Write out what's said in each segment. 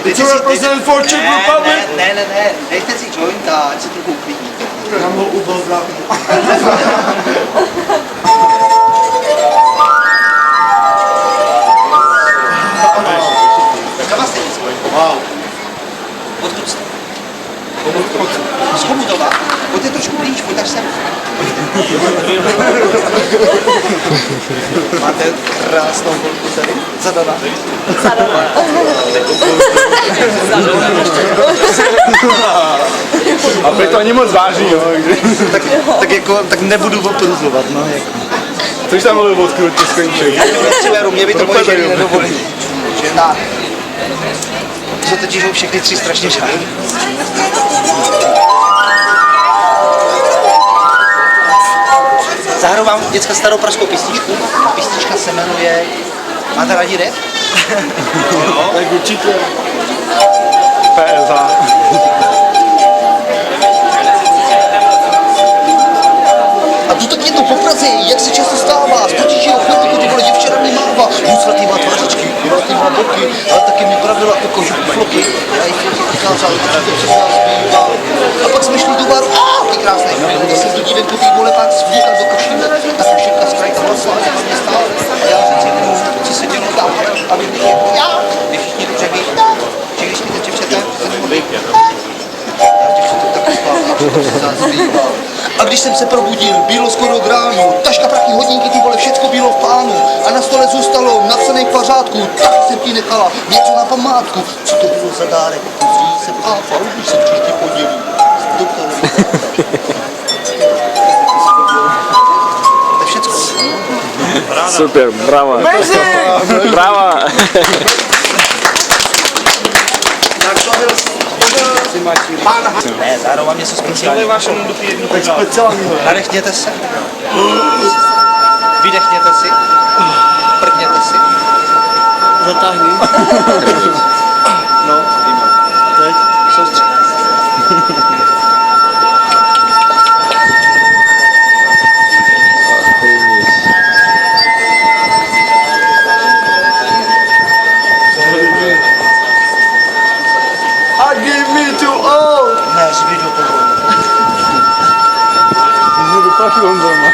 It's a represent for Czech Republic. Ne, dejte si joint a ať se trochu uklidníte. Já mu ubodlám. Kam jste nic? Wow. Odkud jste? Z Chomutova? Pojďte trošku blíž, pojď až sem. Máte krásnou holku tady? Zadana. A to ani moc vážný, jo. tak nebudu opruzovat, no. Což tam mluvil od kruty skončil. Mě by to moje ženy nedovolili. Žena. To totiž jsou všechny tři strašně žádný. Zahraju vám děcka starou pražskou písničku. Písnička se jmenuje... Máte rádi rap? Tak určitě. PSA. A tu tak jednou po Praze, jak se často stává, z potížího chodníku ty vole děvčera mi mává. Huslatý má tvářičky, huslatý má boky, ale taky mi pravila o kožuch floky. Já jich ukázal, že to přes nás bývá. A pak jsme šli do baru, ty krásný chvíli, když jsem tu dívenku tý vole pak zvlíkal do košíle. Ta košilka z krajka hlasla, a mě stále. A já říct jednou, co se dělo dál, a vy mě já, vy všichni dobře ví, že když mi to děvčete, se nemůžu. Já děvčetu taky spál, a to se zás zbývá. A když jsem se probudil, bylo skoro k ránu, taška, prachy, hodinky, ty vole, všecko bylo v plánu. A na stole zůstalo napsané k pořádku, tak jsem ti nechala něco na památku. Co to bylo za dárek? Zví jsem áfa, už se příště podělí. Doktor, to je všecko. Super, bravo. Bravo. Tak to byl ne, zároveň vám něco speciálního. Tak speciálního. Nadechněte se. Vydechněte si. Prdněte si. Zatáhni. No, víme. Teď. Soustředěte se. Give me to all. Ne, řvi do toho. Můžu vyplašit Honzama.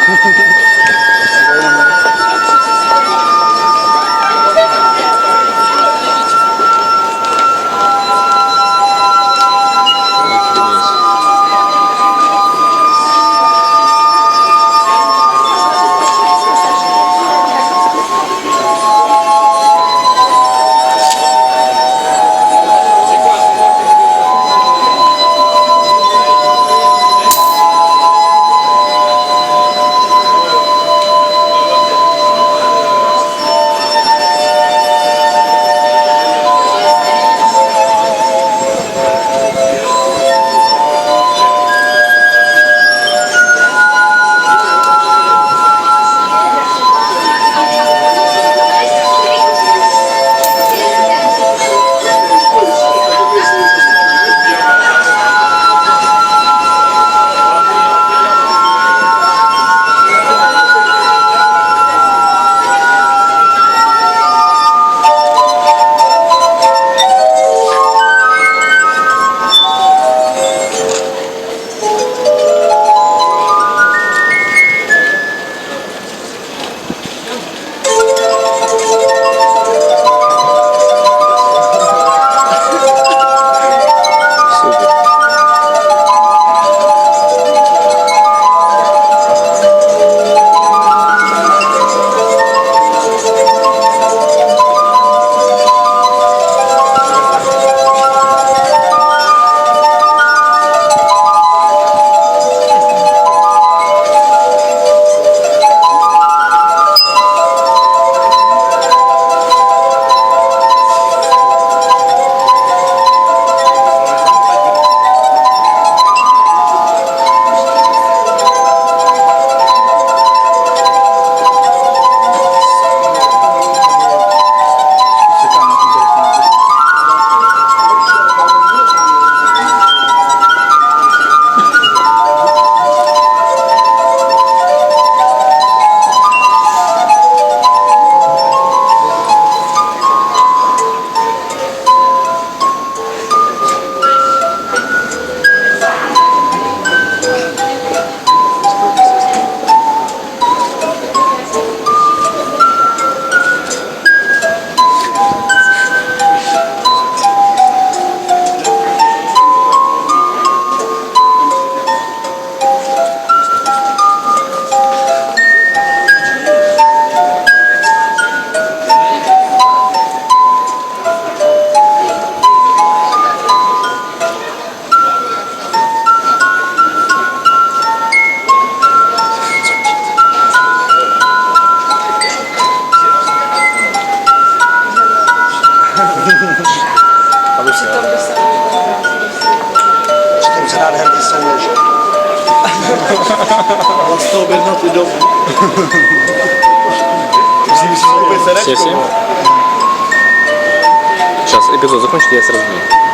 Přitom se nádherně souleží. Mám z toho objednat i domů. Все, все. Сейчас эпизод закончится, я сразу.